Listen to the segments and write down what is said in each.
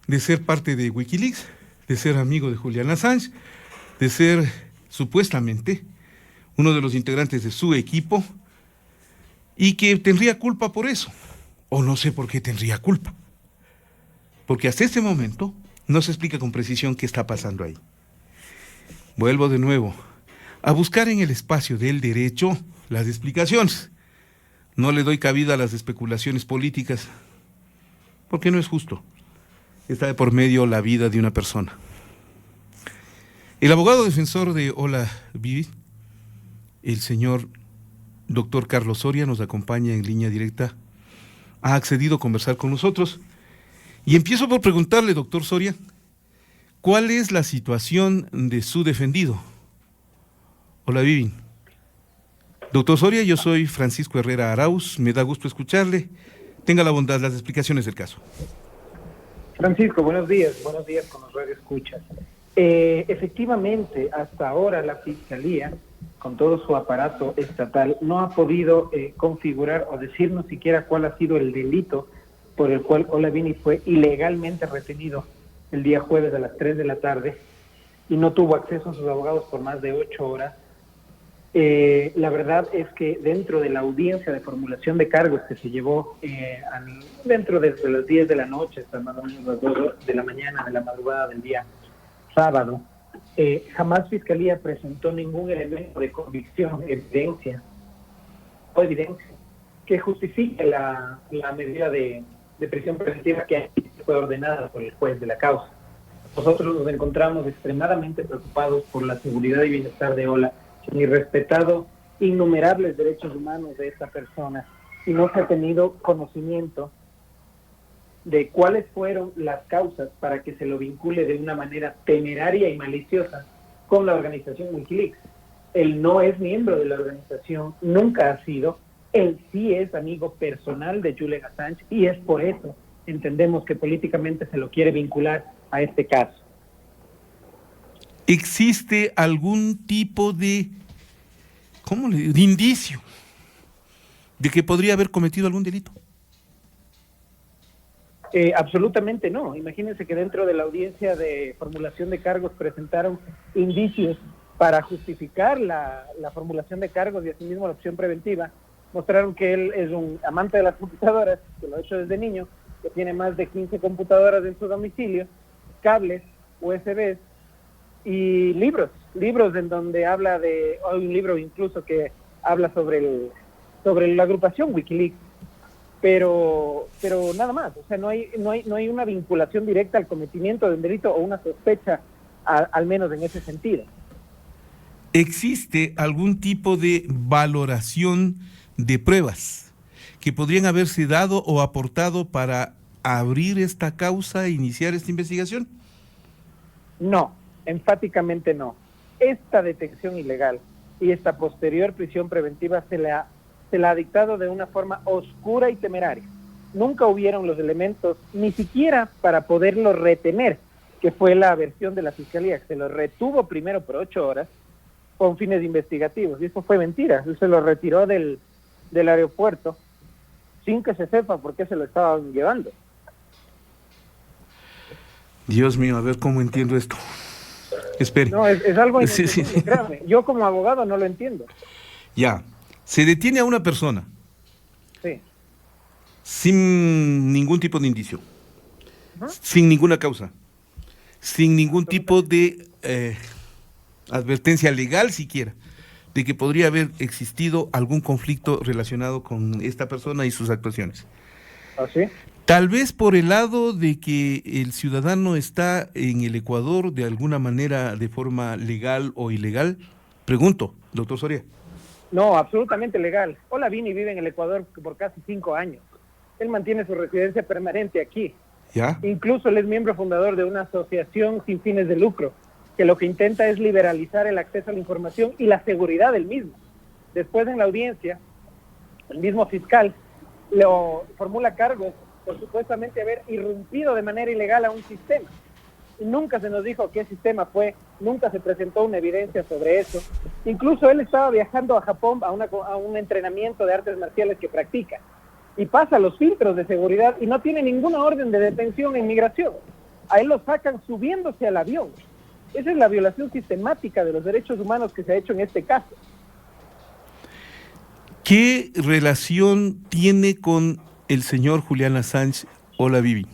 de ser parte de Wikileaks, de ser amigo de Julian Assange, de ser supuestamente uno de los integrantes de su equipo y que tendría culpa por eso. O no sé por qué tendría culpa. Porque hasta este momento no se explica con precisión qué está pasando ahí. Vuelvo de nuevo a buscar en el espacio del derecho las explicaciones. No le doy cabida a las especulaciones políticas, porque no es justo. Está de por medio la vida de una persona. El abogado defensor de Ola Vivi, el señor doctor Carlos Soria, nos acompaña en línea directa. Ha accedido a conversar con nosotros. Y empiezo por preguntarle, doctor Soria, ¿cuál es la situación de su defendido, Ola Vivi? Doctor Soria, yo soy Francisco Herrera Arauz, me da gusto escucharle. Tenga la bondad, las explicaciones del caso. Francisco, buenos días con los radioescuchas. Efectivamente, hasta ahora la Fiscalía, con todo su aparato estatal, no ha podido configurar o decirnos siquiera cuál ha sido el delito por el cual Ola Vivi fue ilegalmente retenido el día jueves a las 3 de la tarde y no tuvo acceso a sus abogados por más de 8 horas. La verdad es que dentro de la audiencia de formulación de cargos que se llevó dentro desde las 10 de la noche hasta más o menos las 2 de la mañana, de la madrugada del día sábado, jamás Fiscalía presentó ningún elemento de convicción, evidencia que justifique la medida de prisión preventiva que fue ordenada por el juez de la causa. Nosotros nos encontramos extremadamente preocupados por la seguridad y bienestar de Ola, quien ha respetado innumerables derechos humanos de esta persona y no se ha tenido conocimiento de cuáles fueron las causas para que se lo vincule de una manera temeraria y maliciosa con la organización Wikileaks. Él no es miembro de la organización, nunca ha sido. Él sí es amigo personal de Julian Assange y es por eso entendemos que políticamente se lo quiere vincular a este caso. ¿Existe algún tipo de indicio de que podría haber cometido algún delito? Absolutamente no. Imagínense que dentro de la audiencia de formulación de cargos presentaron indicios para justificar la formulación de cargos y asimismo la opción preventiva. Mostraron que él es un amante de las computadoras, que lo ha hecho desde niño, que tiene más de 15 computadoras en su domicilio, cables, USBs y libros en donde habla hay un libro incluso que habla sobre la agrupación Wikileaks, pero nada más. O sea, no hay una vinculación directa al cometimiento de un delito o una sospecha, al menos en ese sentido. ¿Existe algún tipo de valoración de pruebas que podrían haberse dado o aportado para abrir esta causa e iniciar esta investigación? No, enfáticamente no. Esta detención ilegal y esta posterior prisión preventiva se la ha dictado de una forma oscura y temeraria. Nunca hubieron los elementos, ni siquiera para poderlo retener, que fue la versión de la Fiscalía, que se lo retuvo primero por 8 horas con fines investigativos, y eso fue mentira. Se lo retiró del aeropuerto sin que se sepa por qué se lo estaban llevando. Dios mío, a ver cómo entiendo esto. Espere. No, es algo sí. créame. Yo como abogado no lo entiendo. Ya, se detiene a una persona. Sí. Sin ningún tipo de indicio, sin ninguna causa, sin ningún tipo de advertencia legal siquiera, de que podría haber existido algún conflicto relacionado con esta persona y sus actuaciones. ¿Ah, sí? Tal vez por el lado de que el ciudadano está en el Ecuador de alguna manera de forma legal o ilegal. Pregunto, doctor Soria. No, absolutamente legal. Ola Vivi vive en el Ecuador por casi 5 años. Él mantiene su residencia permanente aquí. ¿Ya? Incluso él es miembro fundador de una asociación sin fines de lucro, que lo que intenta es liberalizar el acceso a la información y la seguridad del mismo. Después en la audiencia, el mismo fiscal lo formula cargos por supuestamente haber irrumpido de manera ilegal a un sistema. Y nunca se nos dijo qué sistema fue, nunca se presentó una evidencia sobre eso. Incluso él estaba viajando a Japón a un entrenamiento de artes marciales que practica. Y pasa los filtros de seguridad y no tiene ninguna orden de detención en migración. A él lo sacan subiéndose al avión. Esa es la violación sistemática de los derechos humanos que se ha hecho en este caso. ¿Qué relación tiene con el señor Julián Assange Olavivi?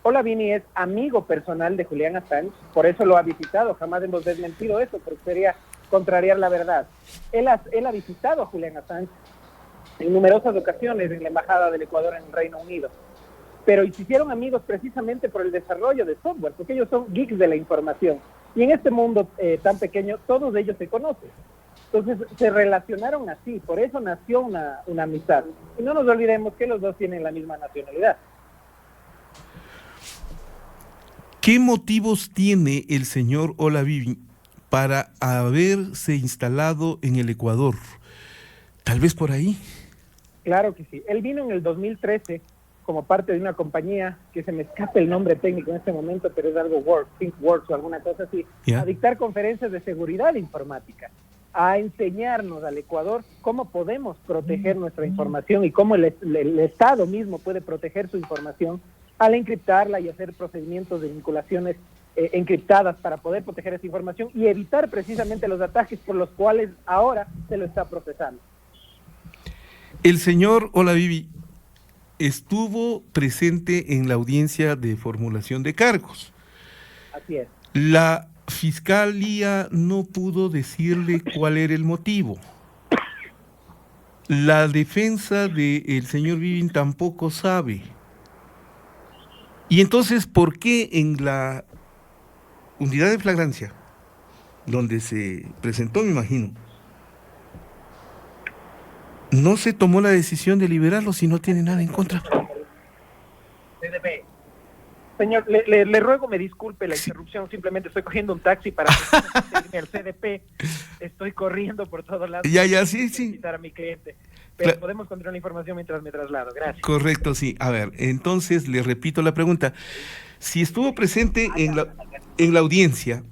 Olavivi es amigo personal de Julián Assange, por eso lo ha visitado, jamás hemos desmentido eso, porque sería contrariar la verdad. Él ha visitado a Julián Assange en numerosas ocasiones en la Embajada del Ecuador en el Reino Unido, pero se hicieron amigos precisamente por el desarrollo de software, porque ellos son geeks de la información, y en este mundo tan pequeño, todos ellos se conocen. Entonces se relacionaron así, por eso nació una amistad. Y no nos olvidemos que los dos tienen la misma nacionalidad. ¿Qué motivos tiene el señor Olavivi para haberse instalado en el Ecuador? Tal vez por ahí. Claro que sí. Él vino en el 2013 como parte de una compañía, que se me escape el nombre técnico en este momento, pero es algo ThinkWorks o alguna cosa así, a dictar conferencias de seguridad informática, a enseñarnos al Ecuador cómo podemos proteger nuestra información y cómo el Estado mismo puede proteger su información al encriptarla y hacer procedimientos de vinculaciones encriptadas para poder proteger esa información y evitar precisamente los ataques por los cuales ahora se lo está procesando. El señor Olavivi estuvo presente en la audiencia de formulación de cargos. Así es. La Fiscalía no pudo decirle cuál era el motivo. La defensa del señor Vivin tampoco sabe. Y entonces, ¿por qué en la unidad de flagrancia, donde se presentó, me imagino, no se tomó la decisión de liberarlo si no tiene nada en contra? Señor, le ruego me disculpe la interrupción, simplemente estoy cogiendo un taxi para irme al CDP, estoy corriendo por todos lados. Sí. Visitar a mi cliente, pero podemos continuar la información mientras me traslado, gracias. Correcto, sí. A ver, entonces le repito la pregunta. Si estuvo presente en la audiencia...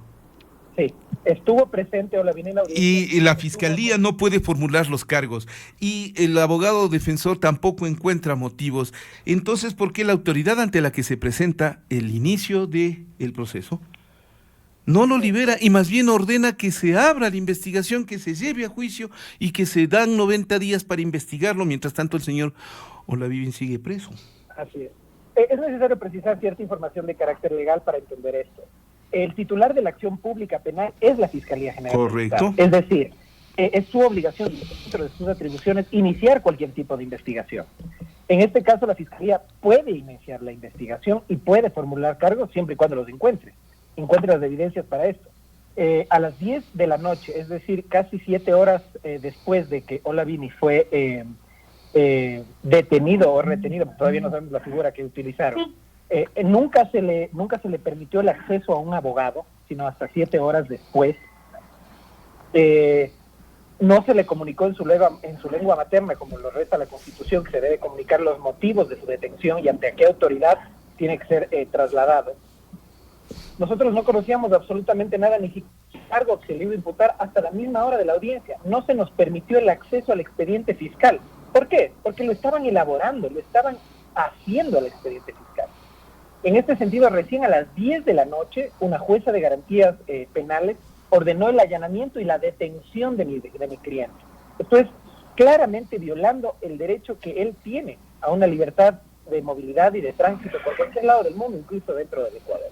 Sí, estuvo presente Olavivi en la audiencia. Y la Fiscalía no puede formular los cargos, y el abogado defensor tampoco encuentra motivos. Entonces, ¿por qué la autoridad ante la que se presenta el inicio del proceso no lo libera y más bien ordena que se abra la investigación, que se lleve a juicio y que se dan 90 días para investigarlo? Mientras tanto, el señor Olavivi sigue preso. Así es. Es necesario precisar cierta información de carácter legal para entender esto. El titular de la acción pública penal es la Fiscalía General. Correcto. Es decir, es su obligación, dentro de sus atribuciones, iniciar cualquier tipo de investigación. En este caso, la Fiscalía puede iniciar la investigación y puede formular cargos siempre y cuando los encuentre las evidencias para esto. A las 10 de la noche, es decir, casi 7 horas después de que Olavivi fue detenido o retenido, todavía no sabemos la figura que utilizaron, nunca se le permitió el acceso a un abogado, sino hasta 7 horas después. No se le comunicó en su lengua materna, como lo reza la Constitución, que se debe comunicar los motivos de su detención y ante qué autoridad tiene que ser trasladado. Nosotros no conocíamos absolutamente nada, ni siquiera cargo que se le iba a imputar hasta la misma hora de la audiencia. No se nos permitió el acceso al expediente fiscal. ¿Por qué? Porque lo estaban elaborando, lo estaban haciendo al expediente fiscal. En este sentido, recién a las 10 de la noche, una jueza de garantías penales ordenó el allanamiento y la detención de mi cliente. Esto es claramente violando el derecho que él tiene a una libertad de movilidad y de tránsito por cualquier lado del mundo, incluso dentro del Ecuador.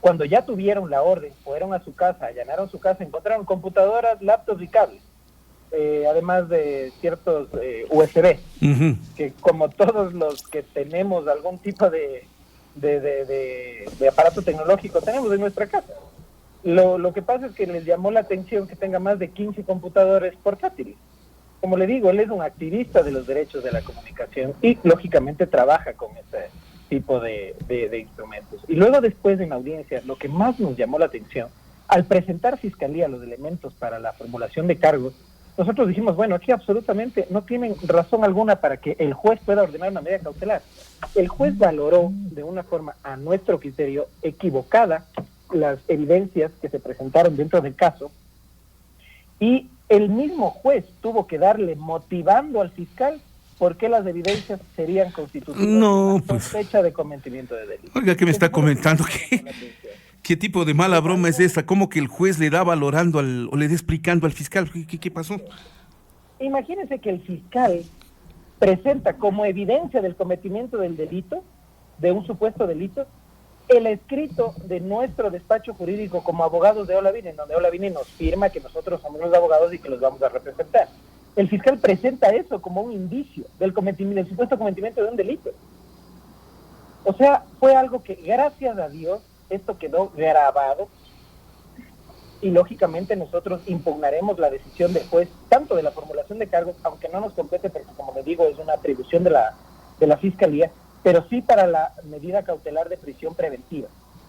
Cuando ya tuvieron la orden, fueron a su casa, allanaron su casa, encontraron computadoras, laptops y cables, además de ciertos USB, que como todos los que tenemos algún tipo de aparato tecnológico tenemos en nuestra casa. Lo que pasa es que les llamó la atención que tenga más de 15 computadores portátiles. Como le digo, él es un activista de los derechos de la comunicación y lógicamente trabaja con ese tipo de instrumentos. Y luego después en la audiencia, lo que más nos llamó la atención, al presentar Fiscalía los elementos para la formulación de cargos, nosotros dijimos, bueno, aquí absolutamente no tienen razón alguna para que el juez pueda ordenar una medida cautelar. El juez valoró de una forma, a nuestro criterio, equivocada las evidencias que se presentaron dentro del caso, y el mismo juez tuvo que darle, motivando al fiscal, por qué las evidencias serían constitutivas No, de pues. sospecha de cometimiento de delito. Oiga, ¿qué me está comentando? ¿Qué tipo de mala broma es esta? ¿Cómo que el juez le da valorando o le da explicando al fiscal? ¿Qué pasó? Imagínense que el fiscal presenta como evidencia del cometimiento del delito, de un supuesto delito, el escrito de nuestro despacho jurídico como abogados de Olavini, donde Olavini nos firma que nosotros somos los abogados y que los vamos a representar. El fiscal presenta eso como un indicio del supuesto cometimiento de un delito. O sea, fue algo que, gracias a Dios, esto quedó grabado y lógicamente nosotros impugnaremos la decisión del juez, tanto de la formulación de cargos, aunque no nos compete porque, como les digo, es una atribución de la Fiscalía, pero sí para la medida cautelar de prisión preventiva.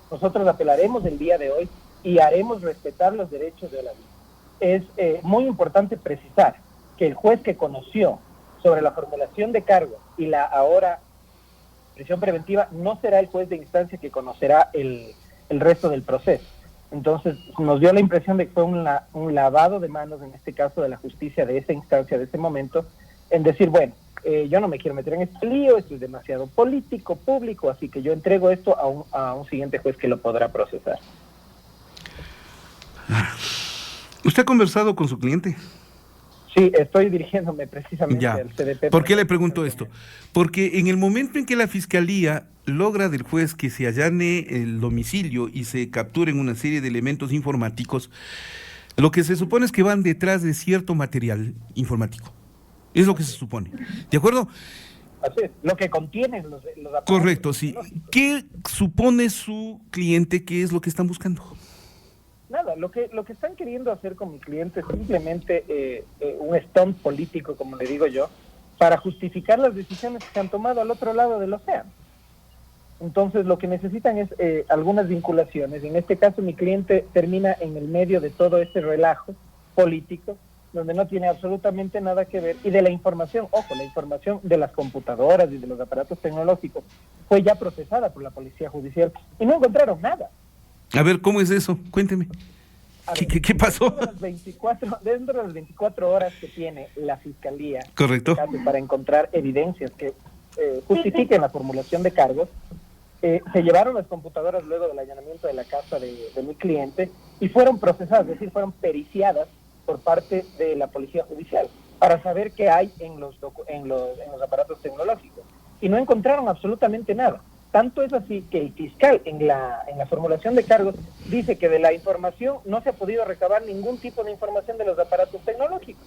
Nosotros apelaremos el día de hoy y haremos respetar los derechos de Olavini. Es muy importante precisar que el juez que conoció sobre la formulación de cargos y la ahora prisión preventiva no será el juez de instancia que conocerá el resto del proceso. Entonces nos dio la impresión de que fue un lavado de manos, en este caso de la justicia de esa instancia, de ese momento, en decir, bueno, yo no me quiero meter en este lío, esto es demasiado político, público, así que yo entrego esto a un siguiente juez que lo podrá procesar. ¿Usted ha conversado con su cliente? Sí, estoy dirigiéndome precisamente al CDP. ¿Por qué le pregunto esto? Porque en el momento en que la Fiscalía logra del juez que se allane el domicilio y se capturen una serie de elementos informáticos, lo que se supone es que van detrás de cierto material informático. Es lo que se supone. ¿De acuerdo? Así es, lo que contienen los aparatos. Correcto, sí. ¿Qué supone su cliente? ¿Qué es lo que están buscando? Nada, lo que están queriendo hacer con mi cliente es simplemente un stunt político, como le digo yo, para justificar las decisiones que se han tomado al otro lado del océano. Entonces, lo que necesitan es algunas vinculaciones. En este caso, mi cliente termina en el medio de todo este relajo político, donde no tiene absolutamente nada que ver. Y de la información, ojo, la información de las computadoras y de los aparatos tecnológicos fue ya procesada por la Policía Judicial y no encontraron nada. A ver, ¿cómo es eso? Cuénteme. ¿Qué pasó? Dentro de las 24 horas que tiene la Fiscalía, correcto, para encontrar evidencias que justifiquen la formulación de cargos, se llevaron las computadoras luego del allanamiento de la casa de mi cliente y fueron procesadas, es decir, fueron periciadas por parte de la Policía Judicial para saber qué hay en los aparatos tecnológicos. Y no encontraron absolutamente nada. Tanto es así que el fiscal en la formulación de cargos dice que de la información no se ha podido recabar ningún tipo de información de los aparatos tecnológicos,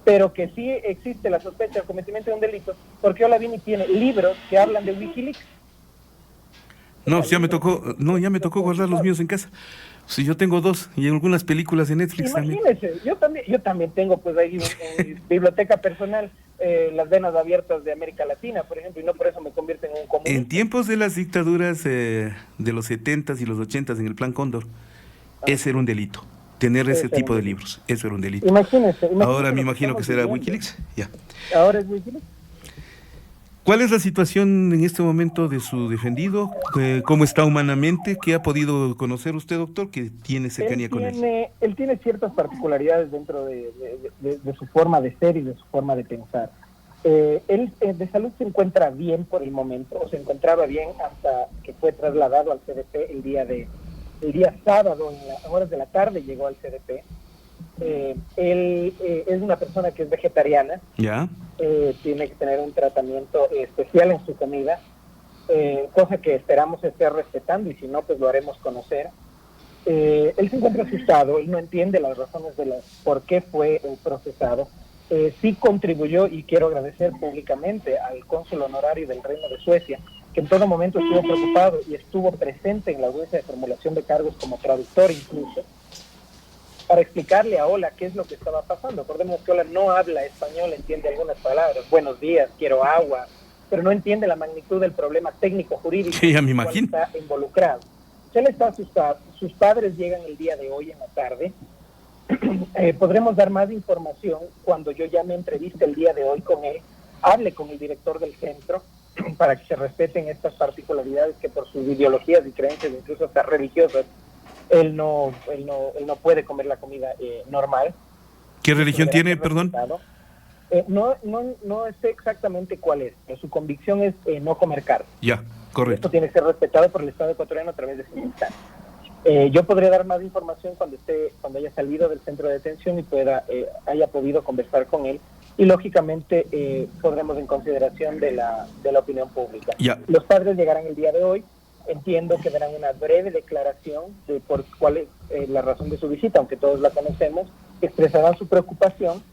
pero que sí existe la sospecha de cometimiento de un delito porque Olavini tiene libros que hablan de Wikileaks. No, ya me tocó guardar los míos en casa. Sí, yo tengo 2 y algunas películas de Netflix. Imagínese, yo también tengo pues ahí en mi biblioteca personal las venas abiertas de América Latina, por ejemplo, y no por eso me convierte en un comunista. En tiempos de las dictaduras de los 70s y los 80s en el Plan Cóndor, ese era un delito. Tener ese tipo de libros, eso era un delito. Imagínese Ahora me imagino que será Wikileaks. Ya. Ahora es Wikileaks. ¿Cuál es la situación en este momento de su defendido? ¿Cómo está humanamente? ¿Qué ha podido conocer usted, doctor, que tiene cercanía con él? Él tiene ciertas particularidades dentro de su forma de ser y de su forma de pensar. Él de salud se encuentra bien por el momento, o se encontraba bien hasta que fue trasladado al CDP el día sábado, en las horas de la tarde llegó al CDP. Él es una persona que es vegetariana. Ya. Tiene que tener un tratamiento especial en su comida, cosa que esperamos estar respetando y si no, pues lo haremos conocer. Él se encuentra asustado, él no entiende las razones de por qué fue procesado. Sí contribuyó y quiero agradecer públicamente al cónsul honorario del Reino de Suecia, que en todo momento estuvo preocupado y estuvo presente en la audiencia de formulación de cargos como traductor incluso, para explicarle a Ola qué es lo que estaba pasando. Recordemos que Ola no habla español, entiende algunas palabras, buenos días, quiero agua, pero no entiende la magnitud del problema técnico-jurídico sí, ya me imagino. Que está involucrado. Él está asustado, sus padres llegan el día de hoy en la tarde. Podremos dar más información cuando yo ya me entreviste el día de hoy con él, hable con el director del centro para que se respeten estas particularidades que por sus ideologías y creencias, incluso hasta religiosas, él no puede comer la comida normal. ¿Qué religión tiene, perdón? No sé exactamente cuál es, pero su convicción es no comer carne. Ya, correcto. Esto tiene que ser respetado por el Estado ecuatoriano a través de su instancia. Yo podría dar más información cuando haya salido del centro de detención y haya podido conversar con él, y lógicamente podremos en consideración de la opinión pública. Ya. Los padres llegarán el día de hoy. Entiendo que darán una breve declaración de por cuál es la razón de su visita, aunque todos la conocemos, expresarán su preocupación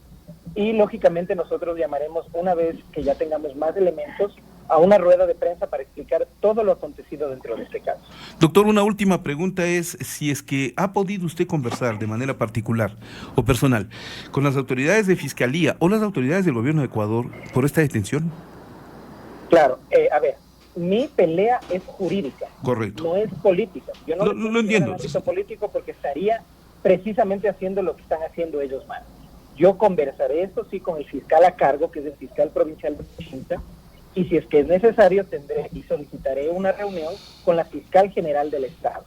y lógicamente nosotros llamaremos, una vez que ya tengamos más elementos, a una rueda de prensa para explicar todo lo acontecido dentro de este caso. Doctor, una última pregunta es si es que ha podido usted conversar de manera particular o personal con las autoridades de Fiscalía o las autoridades del gobierno de Ecuador por esta detención. Claro, a ver, mi pelea es jurídica, correcto, no es política. Yo no lo entiendo. En el ámbito político porque estaría precisamente haciendo lo que están haciendo ellos mal. Yo conversaré esto sí con el fiscal a cargo, que es el fiscal provincial de Pichincha, y si es que es necesario tendré y solicitaré una reunión con la fiscal general del Estado.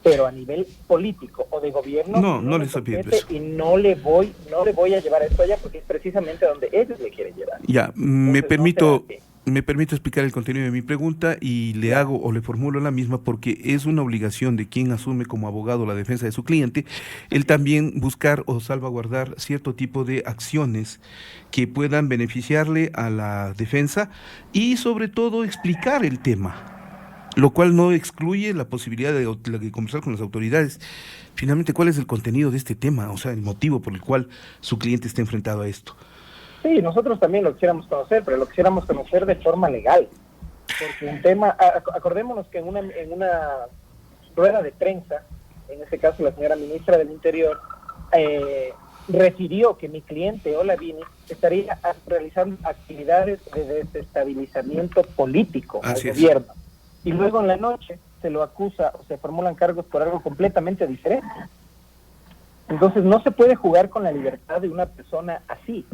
Pero a nivel político o de gobierno no le estoy pidiendo eso. Y no le voy a llevar esto allá porque es precisamente donde ellos le quieren llevar. Ya, Entonces, me permito explicar el contenido de mi pregunta y le hago o le formulo la misma porque es una obligación de quien asume como abogado la defensa de su cliente el también buscar o salvaguardar cierto tipo de acciones que puedan beneficiarle a la defensa y sobre todo explicar el tema, lo cual no excluye la posibilidad de conversar con las autoridades. Finalmente, ¿cuál es el contenido de este tema? O sea, el motivo por el cual su cliente está enfrentado a esto. Sí, nosotros también lo quisiéramos conocer, pero lo quisiéramos conocer de forma legal. Porque un tema, acordémonos que en una rueda de prensa, en este caso la señora ministra del Interior, refirió que mi cliente Olavini estaría realizando actividades de desestabilizamiento político al gobierno. Y luego en la noche se lo acusa o se formulan cargos por algo completamente diferente. Entonces no se puede jugar con la libertad de una persona así.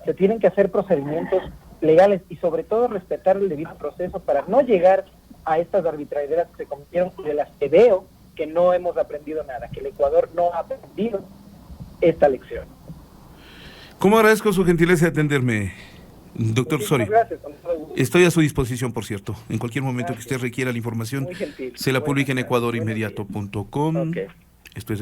Se tienen que hacer procedimientos legales y sobre todo respetar el debido proceso para no llegar a estas arbitrariedades que se cometieron, de las que veo que no hemos aprendido nada, que el Ecuador no ha aprendido esta lección. ¿Cómo agradezco su gentileza de atenderme, doctor Soria? Gracias. Estoy a su disposición, por cierto. En cualquier momento que usted requiera la información, se la publica en ecuadorinmediato.com. Okay. Estoy